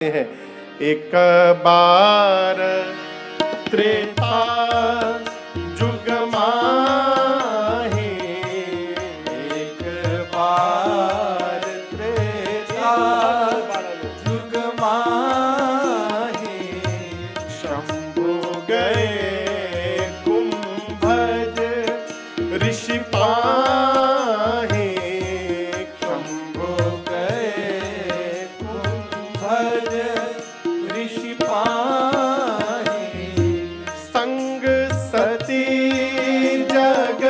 हैं। एक बार त्रेता जुग माहे, एक बार त्रेता जुग माहे, शंभु गए कुंभज ऋषि पाहे। शंभु गए कुंभज ऋषि पाहे, संग सती जग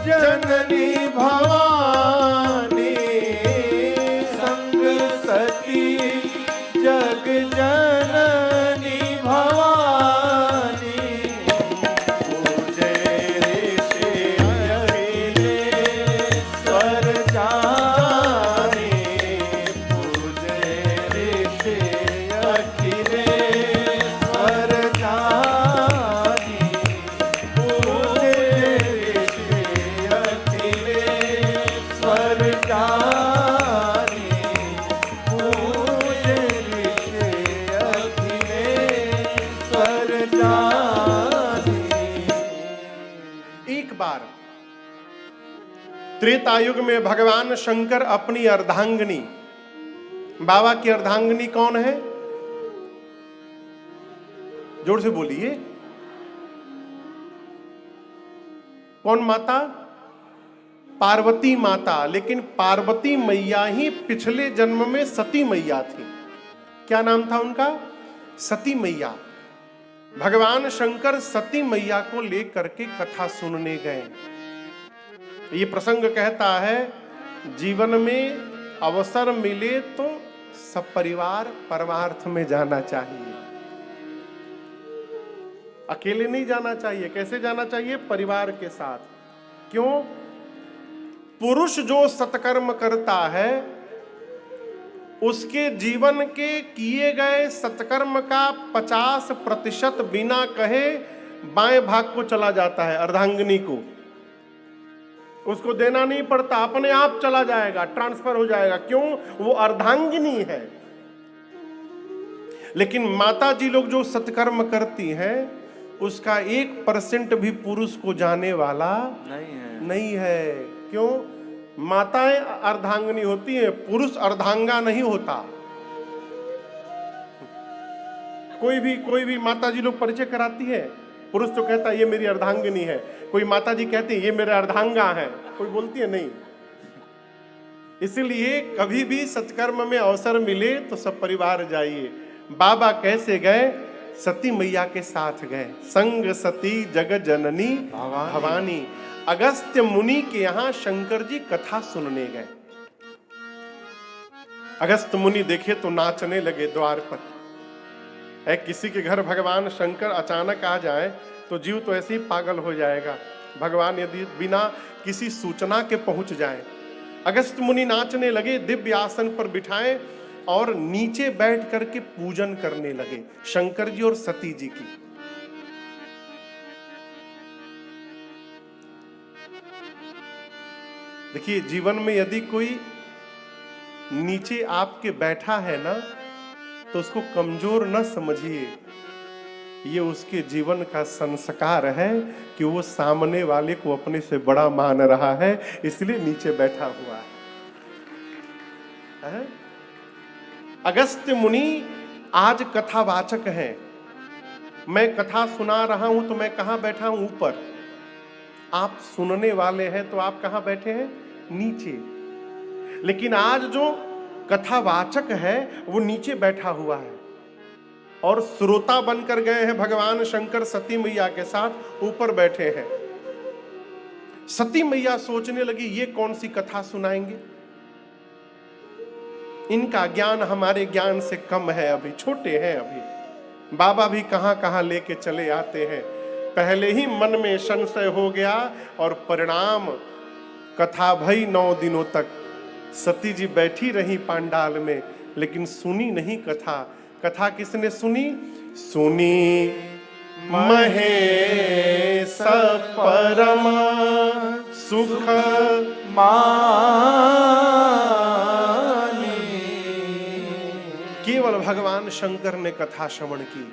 जननी भवानी, संग सती जग जननी भवानी, पूजे ऋषि स्वर जाने, पूजे ऋषि अखिलेश्वर जाने, पूजे ऋषि अखिलेश्वर जाने, पूजे ऋषि अखिलेश्वर जाने। एक बार त्रेतायुग में भगवान शंकर अपनी अर्धांगिनी, बाबा की अर्धांगिनी कौन है? जोर से बोलिए, कौन माता? पार्वती माता। लेकिन पार्वती मैया ही पिछले जन्म में सती मैया थी। क्या नाम था उनका? सती मैया। भगवान शंकर सती मैया को लेकर के कथा सुनने गए। ये प्रसंग कहता है, जीवन में अवसर मिले तो सब परिवार परमार्थ में जाना चाहिए। अकेले नहीं जाना चाहिए। कैसे जाना चाहिए? परिवार के साथ। क्यों? पुरुष जो सत्कर्म करता है, उसके जीवन के किए गए सत्कर्म का 50% बिना कहे बाएं भाग को चला जाता है, अर्धांगिनी को। उसको देना नहीं पड़ता, अपने आप चला जाएगा, ट्रांसफर हो जाएगा। क्यों? वो अर्धांगिनी है। लेकिन माता जी लोग जो सत्कर्म करती हैं, उसका 1% भी पुरुष को जाने वाला नहीं है। क्यों? माताएं अर्धांगिनी होती हैं, पुरुष अर्धांगा नहीं होता। कोई भी माता जी लोग परिचय कराती है, पुरुष तो कहता है ये मेरी अर्धांगिनी है। कोई माता जी कहती है ये मेरे अर्धांगा है, कोई बोलती है नहीं। इसलिए कभी भी सत्कर्म में अवसर मिले तो सब परिवार जाइए। बाबा कैसे गए? सती मैया के साथ गए। संग सती जग जननी भवानी। अगस्त्य मुनि के यहां शंकर जी कथा सुनने गए। अगस्त्य मुनि देखे तो नाचने लगे द्वार पर। है किसी के घर भगवान शंकर अचानक आ जाए तो जीव तो ऐसे ही पागल हो जाएगा। भगवान यदि बिना किसी सूचना के पहुंच जाए। अगस्त्य मुनि नाचने लगे, दिव्य आसन पर बिठाए और नीचे बैठ करके पूजन करने लगे शंकर जी और सती जी की। देखिए, जीवन में यदि कोई नीचे आपके बैठा है ना, तो उसको कमजोर न समझिए। ये उसके जीवन का संस्कार है कि वो सामने वाले को अपने से बड़ा मान रहा है, इसलिए नीचे बैठा हुआ है। अगस्त्य मुनि आज कथावाचक हैं। मैं कथा सुना रहा हूं तो मैं कहां बैठा हूं? ऊपर। आप सुनने वाले हैं तो आप कहां बैठे हैं? नीचे। लेकिन आज जो कथावाचक है वो नीचे बैठा हुआ है और श्रोता बनकर गए हैं भगवान शंकर सती मैया के साथ, ऊपर बैठे हैं। सती मैया सोचने लगी ये कौन सी कथा सुनाएंगे? इनका ज्ञान हमारे ज्ञान से कम है, अभी छोटे हैं। अभी बाबा भी कहां कहां लेके चले आते हैं। पहले ही मन में संशय हो गया और परिणाम कथा भई 9 दिनों तक। सती जी बैठी रही पांडाल में, लेकिन सुनी नहीं कथा। कथा किसने सुनी? सुनी महेश परम सुख मानी। केवल भगवान शंकर ने कथा श्रवण की।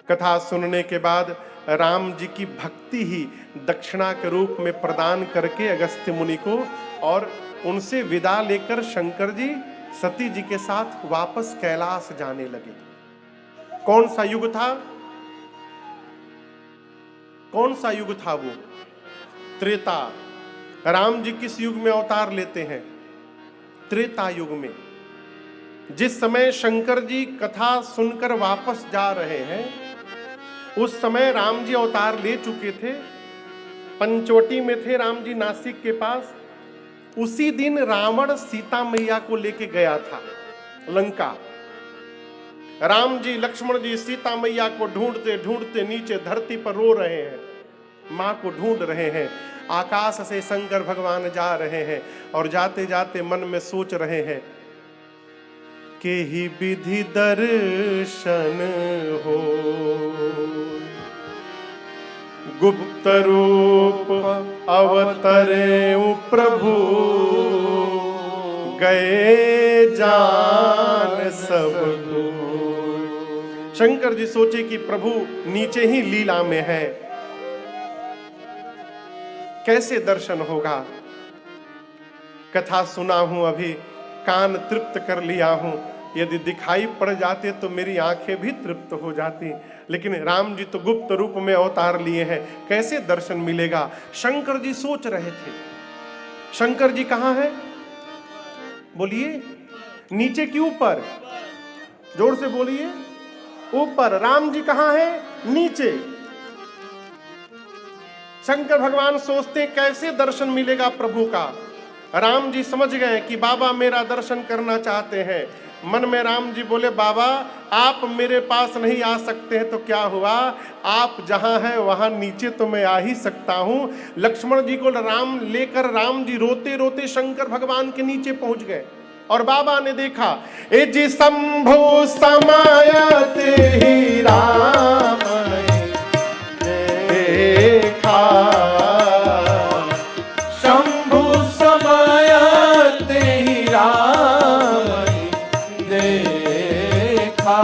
कथा सुनने के बाद राम जी की भक्ति ही दक्षिणा के रूप में प्रदान करके अगस्त्य मुनि को, और उनसे विदा लेकर शंकर जी सती जी के साथ वापस कैलाश जाने लगे। कौन सा युग था? कौन सा युग था वो? त्रेता। राम जी किस युग में अवतार लेते हैं? त्रेता युग में। जिस समय शंकर जी कथा सुनकर वापस जा रहे हैं, उस समय राम जी अवतार ले चुके थे। पंचवटी में थे राम जी, नासिक के पास। उसी दिन रावण सीता मैया को लेके गया था लंका। राम जी, लक्ष्मण जी सीता मैया को ढूंढते ढूंढते नीचे धरती पर रो रहे हैं, मां को ढूंढ रहे हैं। आकाश से शंकर भगवान जा रहे हैं और जाते जाते मन में सोच रहे हैं के ही विधि दर्शन हो, गुप्त रूप अवतरे प्रभु, गए जान सबको। शंकर जी सोचे कि प्रभु नीचे ही लीला में है, कैसे दर्शन होगा। कथा सुना हूं, अभी कान तृप्त कर लिया हूं, यदि दिखाई पड़ जाते तो मेरी आंखें भी तृप्त हो जाती। लेकिन राम जी तो गुप्त रूप में अवतार लिए हैं, कैसे दर्शन मिलेगा। शंकर जी सोच रहे थे। शंकर जी कहां है? बोलिए, नीचे कि ऊपर? जोर से बोलिए, ऊपर। राम जी कहां है? नीचे। शंकर भगवान सोचते कैसे दर्शन मिलेगा प्रभु का। राम जी समझ गए कि बाबा मेरा दर्शन करना चाहते हैं। मन में राम जी बोले, बाबा आप मेरे पास नहीं आ सकते हैं तो क्या हुआ, आप जहां हैं वहां नीचे तो मैं आ ही सकता हूं। लक्ष्मण जी को राम लेकर राम जी रोते रोते शंकर भगवान के नीचे पहुंच गए और बाबा ने देखा, ए जी शंभु समायते ही राम देखा, शंभु समायते ही राम देखा,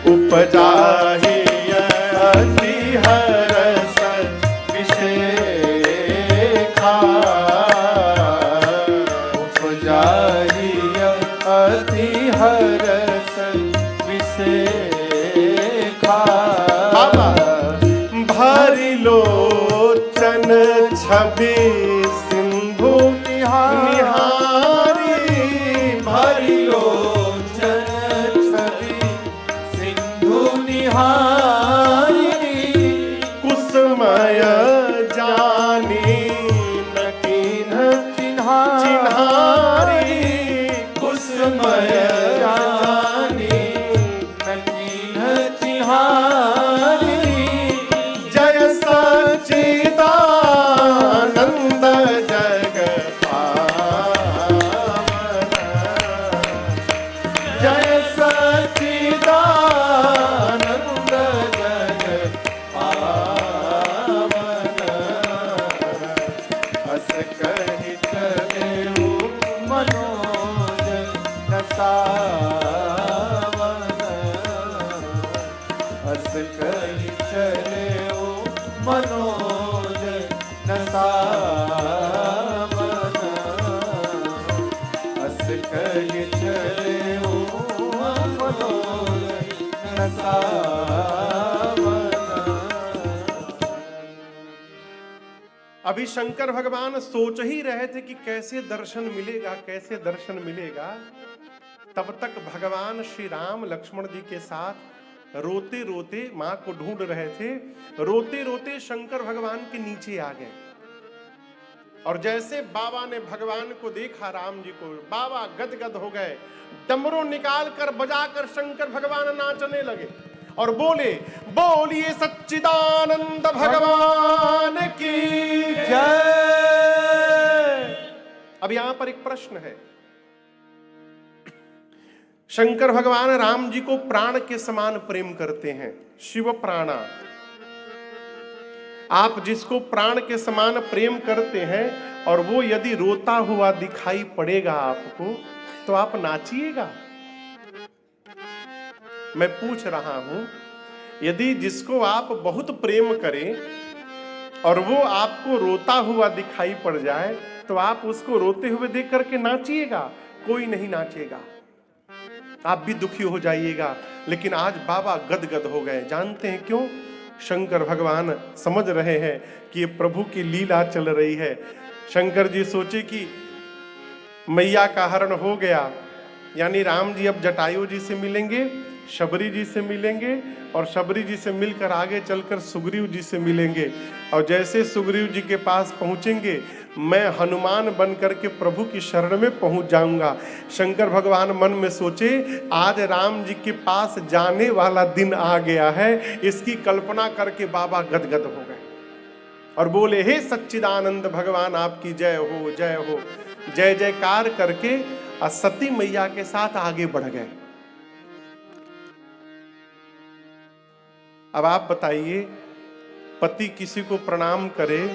उपजा ही अति हरस विशेखा, उपजा ही अति हरस विशेखा, भारी लोचन छवि सिंधु निहारी, भारी लोचन छवि सिंधु निहारी, कुसुमय जानी न कीन्ह चिन्हारी, कुसुमय जानी न कीन्ह चिन्हारी, जय सच्चिदानंद जग पावन, जय सच्चिदानंद जग पावन, हस कहि चलेऊ मनोज न सावन, हस कहि चलेऊ मनोज न सावन, हस कहि चलेऊ मनोज न सावन। अभी शंकर भगवान सोच ही रहे थे कि कैसे दर्शन मिलेगा, कैसे दर्शन मिलेगा। तब तक भगवान श्री राम लक्ष्मण जी के साथ रोते रोते मां को ढूंढ रहे थे। रोते रोते शंकर भगवान के नीचे आ गए और जैसे बाबा ने भगवान को देखा, राम जी को, बाबा गदगद हो गए। डमरू निकाल कर बजाकर शंकर भगवान नाचने लगे और बोले, बोलिए सच्चिदानंद भगवान की जय। अब यहां पर एक प्रश्न है। शंकर भगवान राम जी को प्राण के समान प्रेम करते हैं, शिव प्राणा। आप जिसको प्राण के समान प्रेम करते हैं और वो यदि रोता हुआ दिखाई पड़ेगा आपको, तो आप नाचिएगा। मैं पूछ रहा हूं, यदि जिसको आप बहुत प्रेम करें और वो आपको रोता हुआ दिखाई पड़ जाए तो आप उसको रोते हुए देख करके नाचिएगा? कोई नहीं नाचेगा, आप भी दुखी हो जाइएगा। लेकिन आज बाबा गदगद हो गए। जानते हैं क्यों? शंकर भगवान समझ रहे हैं कि ये प्रभु की लीला चल रही है। शंकर जी सोचे कि मैया का हरण हो गया, यानी राम जी अब जटायु जी से मिलेंगे, शबरी जी से मिलेंगे और शबरी जी से मिलकर आगे चलकर सुग्रीव जी से मिलेंगे। और जैसे सुग्रीव जी के पास पहुंचेंगे मैं हनुमान बन करके प्रभु की शरण में पहुंच जाऊंगा। शंकर भगवान मन में सोचे, आज राम जी के पास जाने वाला दिन आ गया है। इसकी कल्पना करके बाबा गदगद हो गए और बोले, हे सच्चिदानंद भगवान आपकी जय हो, जय हो। जय जयकार करके सती मैया के साथ आगे बढ़ गए। अब आप बताइए, पति किसी को प्रणाम करे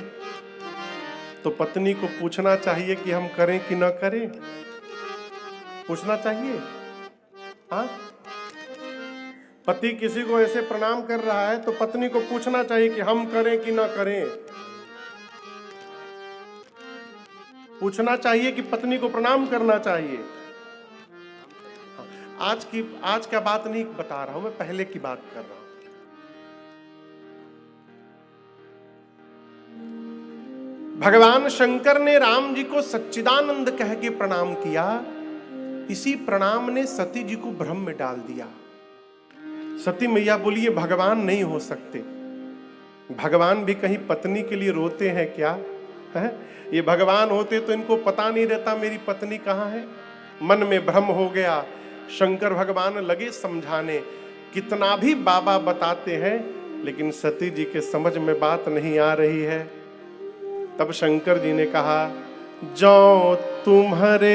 तो पत्नी को पूछना चाहिए कि हम करें कि ना करें? पूछना चाहिए? हाँ, पति किसी को ऐसे प्रणाम कर रहा है तो पत्नी को पूछना चाहिए कि हम करें कि ना करें। पूछना चाहिए कि पत्नी को प्रणाम करना चाहिए। आज का बात नहीं बता रहा हूं मैं, पहले की बात कर रहा हूं। भगवान शंकर ने राम जी को सच्चिदानंद कह के प्रणाम किया। इसी प्रणाम ने सती जी को भ्रम में डाल दिया। सती मैया बोली, ये भगवान नहीं हो सकते। भगवान भी कहीं पत्नी के लिए रोते हैं क्या? है? ये भगवान होते तो इनको पता नहीं रहता मेरी पत्नी कहाँ है। मन में भ्रम हो गया। शंकर भगवान लगे समझाने, कितना भी बाबा बताते हैं लेकिन सती जी के समझ में बात नहीं आ रही है। तब शंकर जी ने कहा, जो तुम्हारे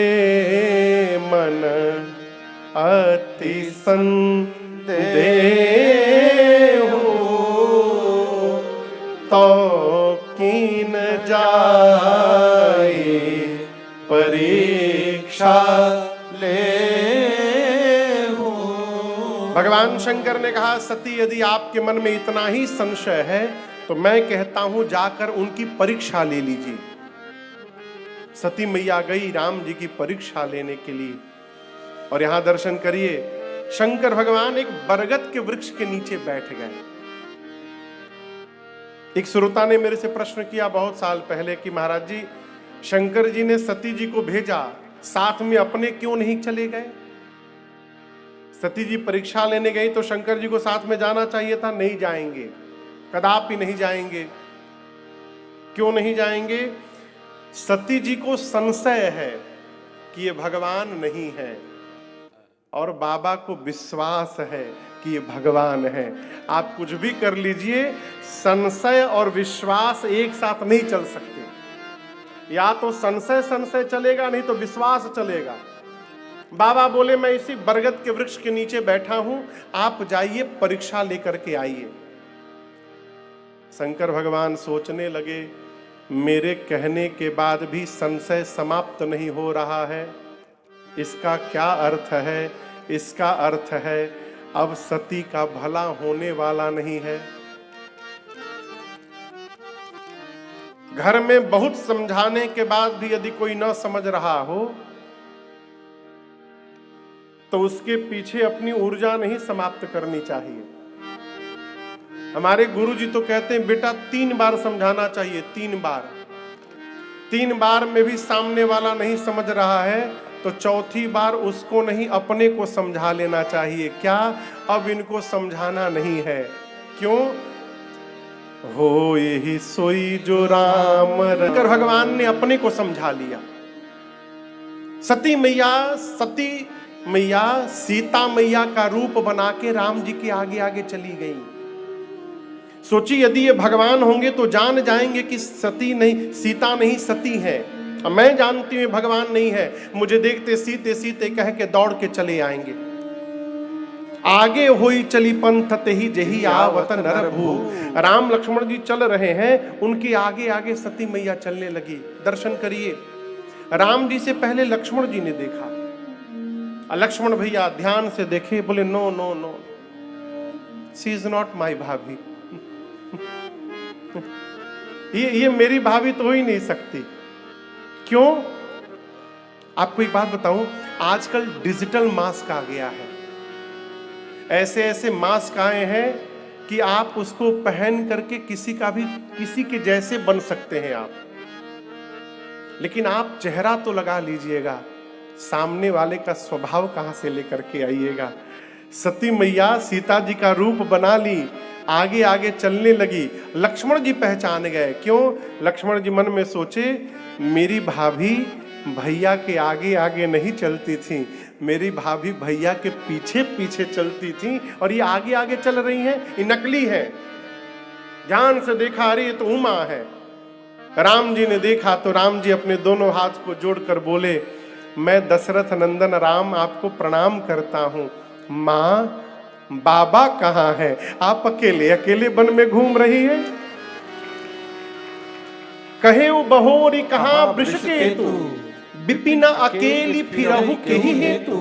मन अति संदेह हो तो कीन जाए परीक्षा ले हो। भगवान शंकर ने कहा, सती यदि आपके मन में इतना ही संशय है तो मैं कहता हूं जाकर उनकी परीक्षा ले लीजिए। सती मैया गई राम जी की परीक्षा लेने के लिए। और यहां दर्शन करिए, शंकर भगवान एक बरगद के वृक्ष के नीचे बैठ गए। एक श्रोता ने मेरे से प्रश्न किया बहुत साल पहले कि महाराज जी, शंकर जी ने सती जी को भेजा, साथ में अपने क्यों नहीं चले गए? सती जी परीक्षा लेने गई तो शंकर जी को साथ में जाना चाहिए था। नहीं जाएंगे, कदापि नहीं जाएंगे। क्यों नहीं जाएंगे? सती जी को संशय है कि ये भगवान नहीं है और बाबा को विश्वास है कि ये भगवान है। आप कुछ भी कर लीजिए, संशय और विश्वास एक साथ नहीं चल सकते। या तो संशय चलेगा, नहीं तो विश्वास चलेगा। बाबा बोले, मैं इसी बरगद के वृक्ष के नीचे बैठा हूं, आप जाइए परीक्षा लेकर के आइए। शंकर भगवान सोचने लगे, मेरे कहने के बाद भी संशय समाप्त नहीं हो रहा है। इसका क्या अर्थ है? इसका अर्थ है अब सती का भला होने वाला नहीं है। घर में बहुत समझाने के बाद भी यदि कोई न समझ रहा हो तो उसके पीछे अपनी ऊर्जा नहीं समाप्त करनी चाहिए। हमारे गुरुजी तो कहते हैं, बेटा 3 बार समझाना चाहिए, 3 बार में भी सामने वाला नहीं समझ रहा है तो चौथी बार उसको नहीं अपने को समझा लेना चाहिए। क्या अब इनको समझाना नहीं है? क्यों? हो यही सोई जो राम शंकर भगवान ने अपने को समझा लिया। सती मैया सीता मैया का रूप बना के राम जी के आगे आगे चली गई। सोची यदि ये भगवान होंगे तो जान जाएंगे कि सीता नहीं सती है। मैं जानती हूँ भगवान नहीं है, मुझे देखते सीते सीते कह के दौड़ के चले आएंगे। आगे होई चली पंथ तेहि जेहि आवत नर भू। राम लक्ष्मण जी चल रहे हैं, उनके आगे आगे सती मैया चलने लगी। दर्शन करिए, राम जी से पहले लक्ष्मण जी ने देखा, लक्ष्मण भैया ध्यान से देखे, बोले no no no, she is not my bhabhi. ये मेरी भाभी तो हो ही नहीं सकती। क्यों? आपको एक बात बताऊं, आजकल डिजिटल मास्क आ गया है। ऐसे ऐसे मास्क आए हैं कि आप उसको पहन करके किसी के जैसे बन सकते हैं आप। लेकिन आप चेहरा तो लगा लीजिएगा, सामने वाले का स्वभाव कहां से लेकर के आइएगा। सती मैया सीता जी का रूप बना ली, आगे आगे चलने लगी। लक्ष्मण जी पहचान गए। क्यों? लक्ष्मण जी मन में सोचे, मेरी भाभी भैया के आगे आगे नहीं चलती थी, मेरी भाभी भैया के पीछे पीछे चलती थी, और ये आगे आगे चल रही हैं, ये नकली है। ध्यान से देखा, अरे ये तो उमा है। राम जी ने देखा तो राम जी अपने दोनों हाथ को जोड़कर बोले, मैं दशरथ नंदन राम आपको प्रणाम करता हूं। माँ, बाबा कहाँ है? आप अकेले अकेले वन में घूम रही है। कहे वो बहोरी कहाँ वृषकेतु, बिपिना अकेली फिरहु के ही हेतु।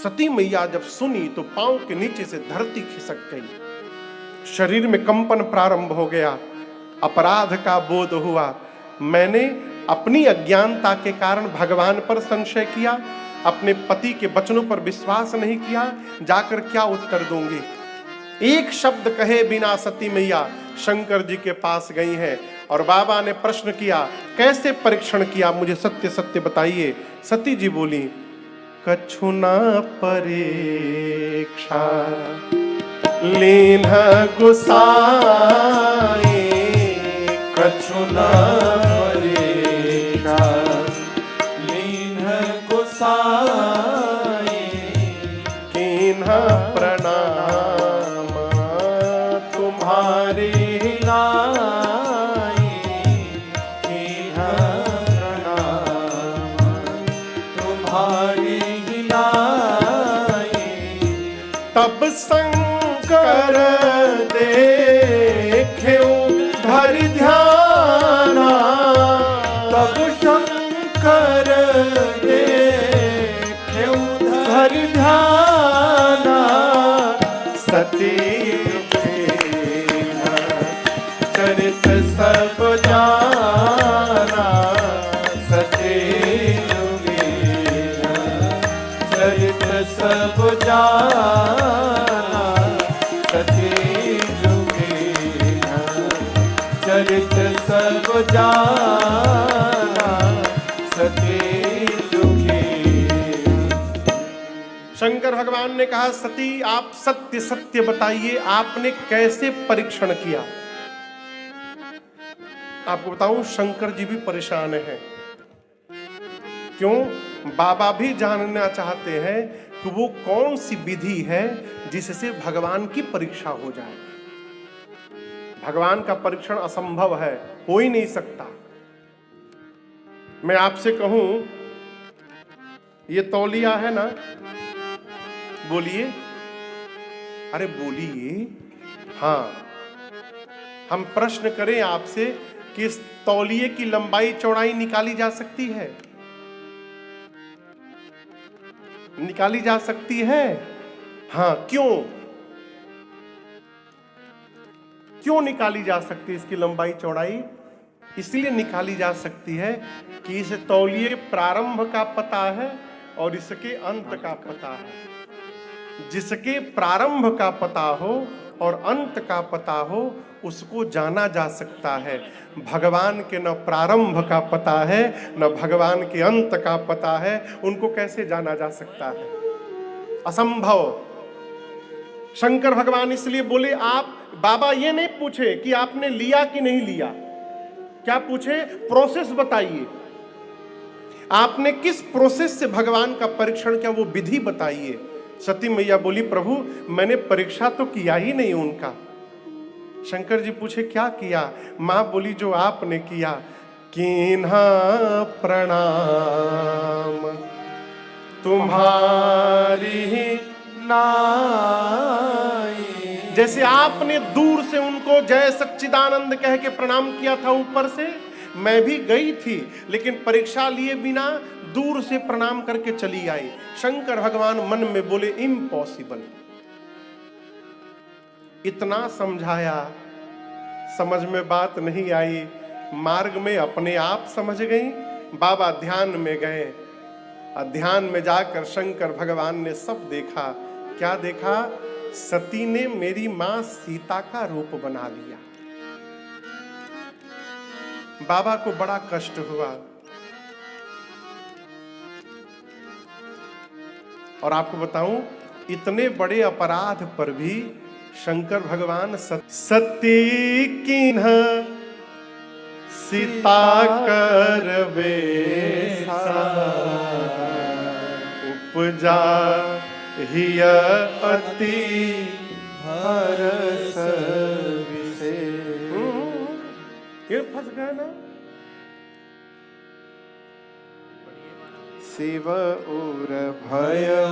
सती मैया जब सुनी तो पांव के नीचे से धरती खिसक गई, शरीर में कंपन प्रारंभ हो गया, अपराध का बोध हुआ। मैंने अपनी अज्ञानता के कारण भगवान पर संशय किया, अपने पति के वचनों पर विश्वास नहीं किया, जाकर क्या उत्तर दूंगी। एक शब्द कहे बिना सती मैया शंकर जी के पास गई हैं, और बाबा ने प्रश्न किया, कैसे परीक्षण किया, मुझे सत्य सत्य बताइए। सती जी बोली, कछु ना परीक्षा लीन गुसाई, कछु ना परीक्षा लीन गुसाई, कीन्हा प्रणाम तुम्हारी नाई, कीन्हा प्रणाम तुम्हारी नाई। तब शंकर देखे धर ध्याना, तब शंकर देखे धर ध्याना। सती चरित सब जाना, सती चरित सब जाना, सती चरित सब जाना, सती जुगी। शंकर भगवान ने कहा, सती आप सत्य सत्य बताइए, आपने कैसे परीक्षण किया। आपको बताऊं, शंकर जी भी परेशान हैं। क्यों? बाबा भी जानना चाहते हैं कि वो कौन सी विधि है जिससे भगवान की परीक्षा हो जाए। भगवान का परीक्षण असंभव है, हो ही नहीं सकता। मैं आपसे कहूं, ये तौलिया है ना, बोलिए, अरे बोलिए। हाँ, हम प्रश्न करें आपसे कि इस तौलिए की लंबाई चौड़ाई निकाली जा सकती है? निकाली जा सकती है? हाँ, क्यों? क्यों निकाली जा सकती है इसकी लंबाई चौड़ाई? इसलिए निकाली जा सकती है कि इस तौलिए प्रारंभ का पता है और इसके अंत का पता है। जिसके प्रारंभ का पता हो और अंत का पता हो, उसको जाना जा सकता है। भगवान के न प्रारंभ का पता है न भगवान के अंत का पता है, उनको कैसे जाना जा सकता है? असंभव। शंकर भगवान इसलिए बोले, आप बाबा ये नहीं पूछे कि आपने लिया कि नहीं लिया, क्या पूछे? प्रोसेस बताइए, आपने किस प्रोसेस से भगवान का परीक्षण किया, वो विधि बताइए। सती मैया बोली, प्रभु मैंने परीक्षा तो किया ही नहीं उनका। शंकर जी पूछे, क्या किया? मां बोली, जो आपने किया। कीन्हा प्रणाम तुम्हारी नाई। जैसे आपने दूर से उनको जय सच्चिदानंद कह के प्रणाम किया था ऊपर से, मैं भी गई थी, लेकिन परीक्षा लिए बिना दूर से प्रणाम करके चली आई। शंकर भगवान मन में बोले इम्पॉसिबल। इतना समझाया, समझ में बात नहीं आई। मार्ग में अपने आप समझ गई। बाबा ध्यान में गए। ध्यान में जाकर शंकर भगवान ने सब देखा। क्या देखा? सती ने मेरी मां सीता का रूप बना लिया। बाबा को बड़ा कष्ट हुआ। और आपको बताऊं, इतने बड़े अपराध पर भी शंकर भगवान सती कीन्ह सीता कर वेसा उपजा हिय अति हरस विशेष। ये फंस गए ना। शिव उर भयउ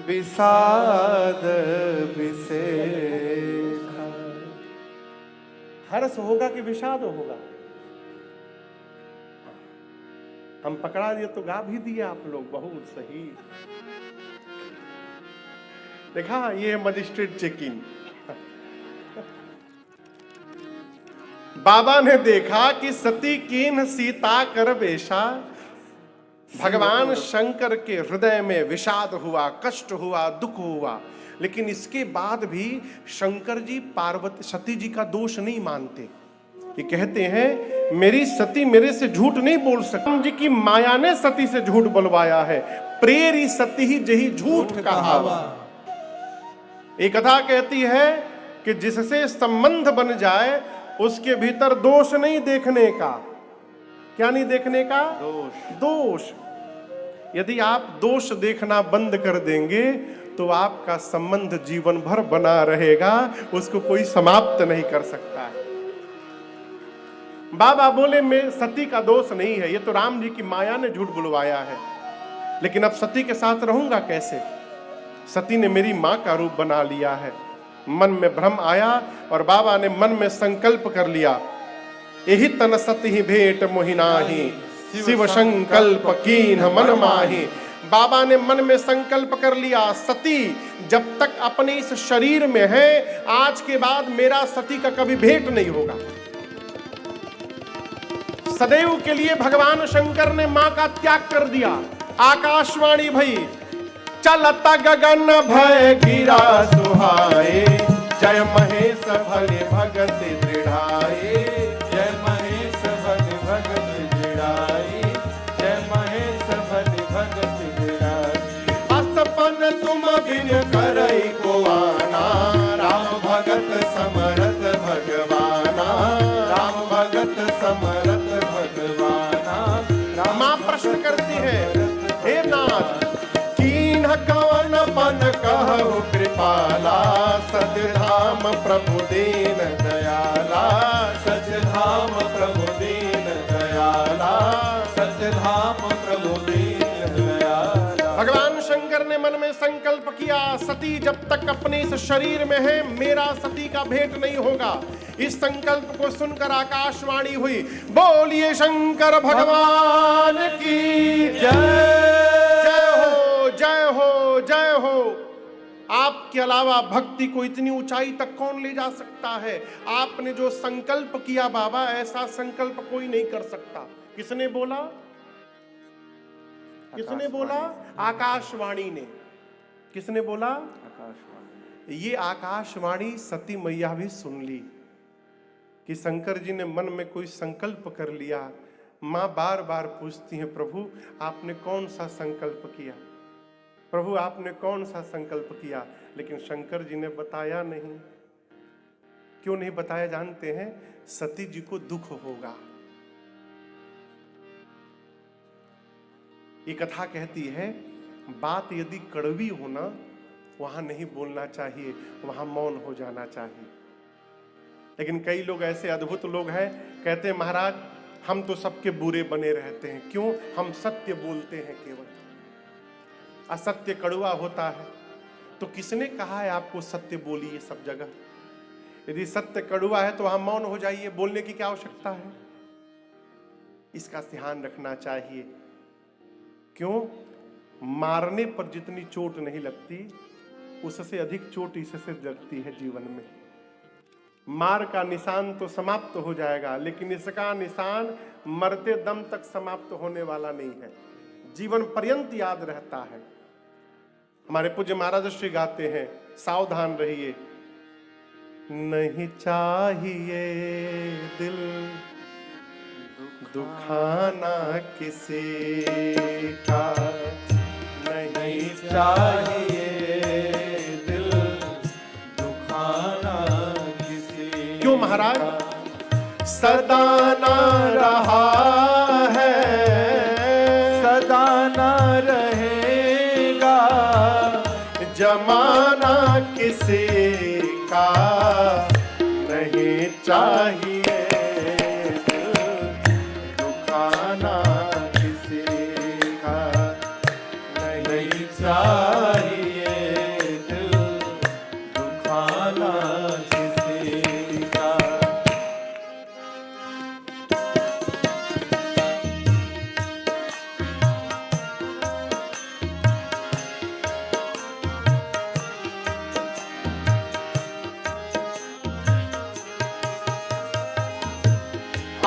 विषाद विशेष। हर्ष होगा कि विषाद होगा? हम पकड़ा दिए तो गा भी दिए आप लोग। बहुत सही। देखा, ये मजिस्ट्रेट चेकिंग। बाबा ने देखा कि सती कीन्ह सीता कर वेशा। भगवान शंकर के हृदय में विषाद हुआ, कष्ट हुआ, दुख हुआ। लेकिन इसके बाद भी शंकर जी पार्वती सती जी का दोष नहीं मानते। ये कहते हैं मेरी सती मेरे से झूठ नहीं बोल सकती। राम जी की माया ने सती से झूठ बुलवाया है। प्रेरी सती ही जही झूठ कहावा। एक कथा कहती है कि जिससे संबंध बन जाए उसके भीतर दोष नहीं देखने का। क्या नहीं देखने का? दोष। यदि आप दोष देखना बंद कर देंगे तो आपका संबंध जीवन भर बना रहेगा, उसको कोई समाप्त नहीं कर सकता है। बाबा बोले मैं सती का दोष नहीं है, ये तो राम जी की माया ने झूठ बुलवाया है। लेकिन अब सती के साथ रहूंगा कैसे? सती ने मेरी मां का रूप बना लिया है। मन में भ्रम आया और बाबा ने मन में संकल्प कर लिया, यही तन सती ही भेंट मोहिनाही शिव संकल्प कीन्ह मन माही। बाबा ने मन में संकल्प कर लिया, सती जब तक अपने इस शरीर में है, आज के बाद मेरा सती का कभी भेंट नहीं होगा। सदैव के लिए भगवान शंकर ने मां का त्याग कर दिया। आकाशवाणी भई, चलता गगन भय गिरा सुहाए, जय महेश भले भगत दृढ़ाए। जय महेश भले भगत दृढ़ाए। जय महेश भले भगत दृढ़ाए। असपन तुम बिन करई को आना, राम भगत समरथ भगवाना। राम भगत समरथ भगवाना। मां प्रश्न करती है, हे नाथ कीन्ह कवन पन कहु कृपाला, सतधाम प्रभु दीन दयाला। सतधाम प्रभु दीन दयाला। सतधाम प्रभु दीन दयाला। भगवान शंकर ने मन में संकल्प किया, सती जब तक अपने इस शरीर में है, मेरा सती का भेंट नहीं होगा। इस संकल्प को सुनकर आकाशवाणी हुई, बोलिए शंकर भगवान की जय। जय हो, जय हो, जय हो। आपके अलावा भक्ति को इतनी ऊंचाई तक कौन ले जा सकता है? आपने जो संकल्प किया बाबा, ऐसा संकल्प कोई नहीं कर सकता। किसने बोला? किसने बोला? आकाशवाणी ने। किसने बोला? आकाशवाणी। ये आकाशवाणी सती मैया भी सुन ली कि शंकर जी ने मन में कोई संकल्प कर लिया। मां बार बार पूछती हैं, प्रभु आपने कौन सा संकल्प किया? प्रभु आपने कौन सा संकल्प किया? लेकिन शंकर जी ने बताया नहीं। क्यों नहीं बताया जानते हैं? सती जी को दुख होगा। ये कथा कहती है, बात यदि कड़वी हो ना, वहां नहीं बोलना चाहिए, वहां मौन हो जाना चाहिए। लेकिन कई लोग ऐसे अद्भुत लोग हैं, कहते हैं महाराज हम तो सबके बुरे बने रहते हैं। क्यों? हम सत्य बोलते हैं केवल, असत्य कड़वा होता है। तो किसने कहा है आपको सत्य बोलिए सब जगह? यदि सत्य कड़वा है तो वहां मौन हो जाइए, बोलने की क्या आवश्यकता है। इसका ध्यान रखना चाहिए। क्यों? मारने पर जितनी चोट नहीं लगती, उससे अधिक चोट इससे लगती है जीवन में। मार का निशान तो समाप्त हो जाएगा, लेकिन इसका निशान मरते दम तक समाप्त होने वाला नहीं है, जीवन पर्यंत याद रहता है। हमारे पूज्य महाराज श्री गाते हैं, सावधान रहिए, नहीं चाहिए दिल दुखाना किसी का, नहीं चाहिए दिल दुखाना किसी। क्यों महाराज? सदा ना रहा है, सदा न रहेगा, जमाना किसी का, नहीं चाहिए दिल दुखाना किसी का, नहीं चाहिए दिल दुखाना किसी का।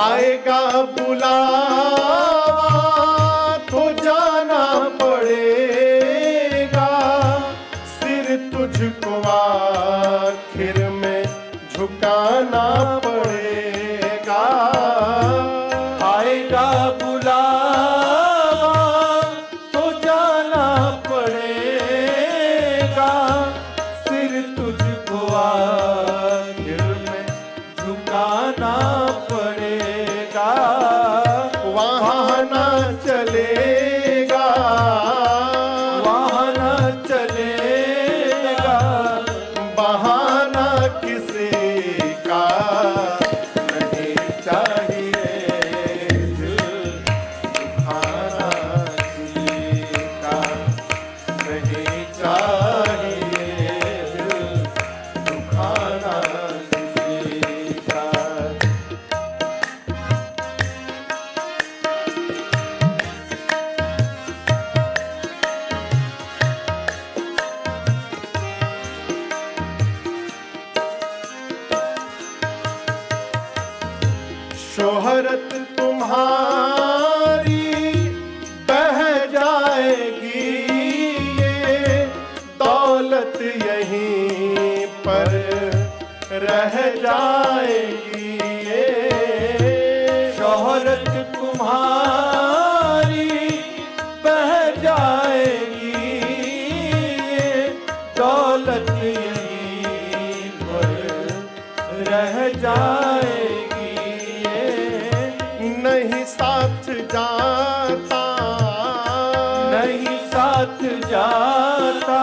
आएगा बुलावा तो जाना पड़ेगा, सिर तुझको आखिर में झुकाना पड़ेगा। आएगा बुलावा तो जाना पड़ेगा, सिर तुझको आखिर में झुकाना पड़ेगा। वहाँ ना चलेगा, वहाँ न चलेगा, बहाना किसी का, नहीं चाहिए दिल दुखाना किसी का, नहीं चाहिए दिल दुखाना किसी का। शोहरत तुम्हारी बह जाएगी, ये दौलत यहीं पर रह जाएगी। ये शोहरत तुम्हारी बह जाएगी, ये दौलत यहीं पर रह जाएगी। ये नहीं साथ जाता, नहीं साथ जाता,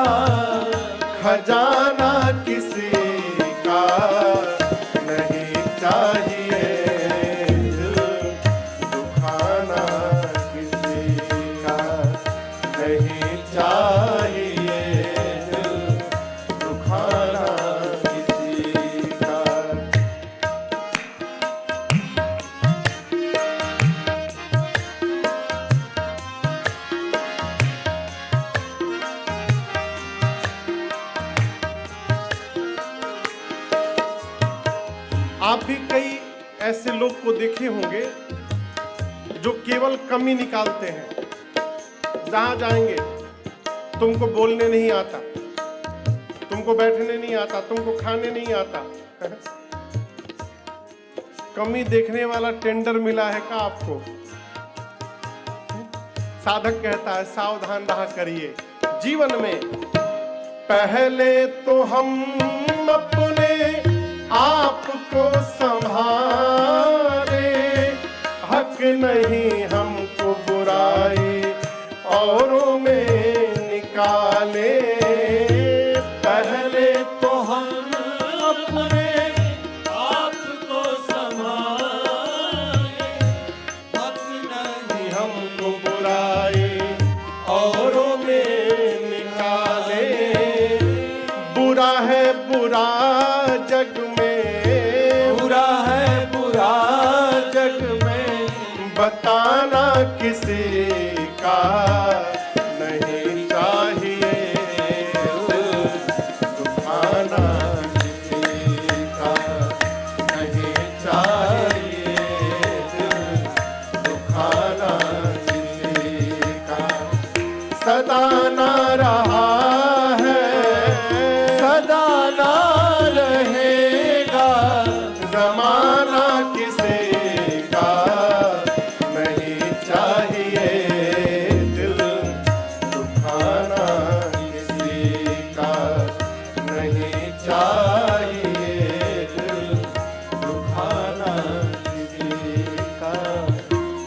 खजाना किसी का, नहीं चाहिए दिल दुखाना किसी का, नहीं चाहिए दिल दुखाना किसी का। आप भी कई ऐसे लोग को देखे होंगे जो केवल कमी निकालते हैं। जहां जाएंगे, तुमको बोलने नहीं आता, तुमको बैठने नहीं आता, तुमको खाने नहीं आता। कमी देखने वाला टेंडर मिला है का आपको? साधक कहता है, सावधान रहा करिए जीवन में। पहले तो हम अपने आपको संभाले, हक नहीं हमको बुराई औरों में निकाले। पहले तो हम अपने आप को संभाले, हक नहीं हमको बुराई औरों में निकाले। बुरा है बुरा जग में सदा ना रहा है, सदा ना रहेगा। जमाना किसी का नहीं चाहिए दिल दुखाना, किसी का नहीं चाहिए दिल दुखाना, किसी का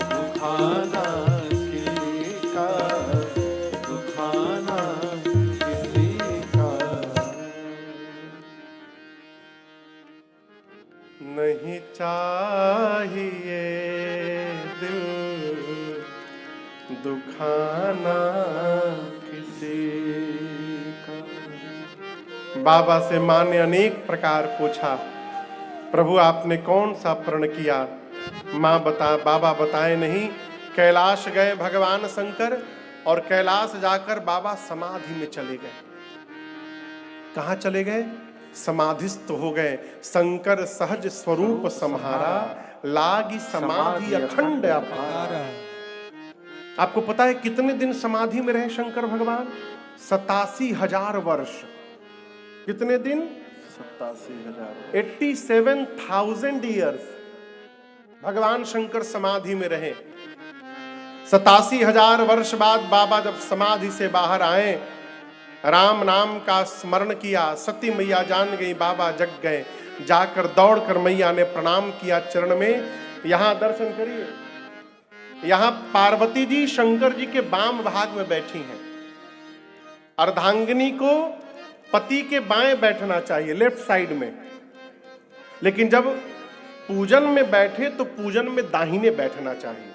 दुखाना किसी का, दुखाना किसी का। नहीं चाहिए दिल दुखाना किसी का। बाबा से मां ने अनेक प्रकार पूछा, प्रभु आपने कौन सा प्रण किया? बाबा बताए नहीं। कैलाश गए भगवान शंकर और कैलाश जाकर बाबा समाधि में चले गए। कहां चले गए? समाधिस्थ हो गए। शंकर सहज स्वरूप सम्हारा, लागी समाधि अखंड अपार। आपको पता है कितने दिन समाधि में रहे शंकर भगवान? 87,000 वर्ष। कितने दिन? 87,000। 87,000 ईयर्स भगवान शंकर समाधि में रहे। 87,000 वर्ष बाद बाबा जब समाधि से बाहर आए, राम नाम का स्मरण किया। सती मैया जान गई बाबा जग गए। जाकर दौड़कर मैया ने प्रणाम किया चरण में। यहां दर्शन करिए, यहां पार्वती जी शंकर जी के बाम भाग में बैठी हैं। अर्धांगिनी को पति के बाएं बैठना चाहिए, लेफ्ट साइड में, लेकिन जब पूजन में बैठे तो पूजन में दाहिने बैठना चाहिए।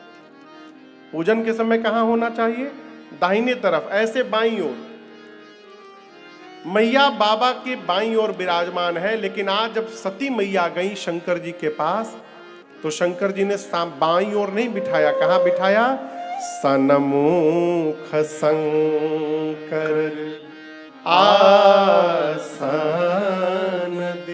पूजन के समय कहां होना चाहिए? दाहिने तरफ, ऐसे बाईं ओर। मैया बाबा के बाईं ओर विराजमान है। लेकिन आज जब सती मैया गई शंकर जी के पास, तो शंकर जी ने बाईं ओर नहीं बिठाया। कहां बिठाया? सन्मुख शंकर आसन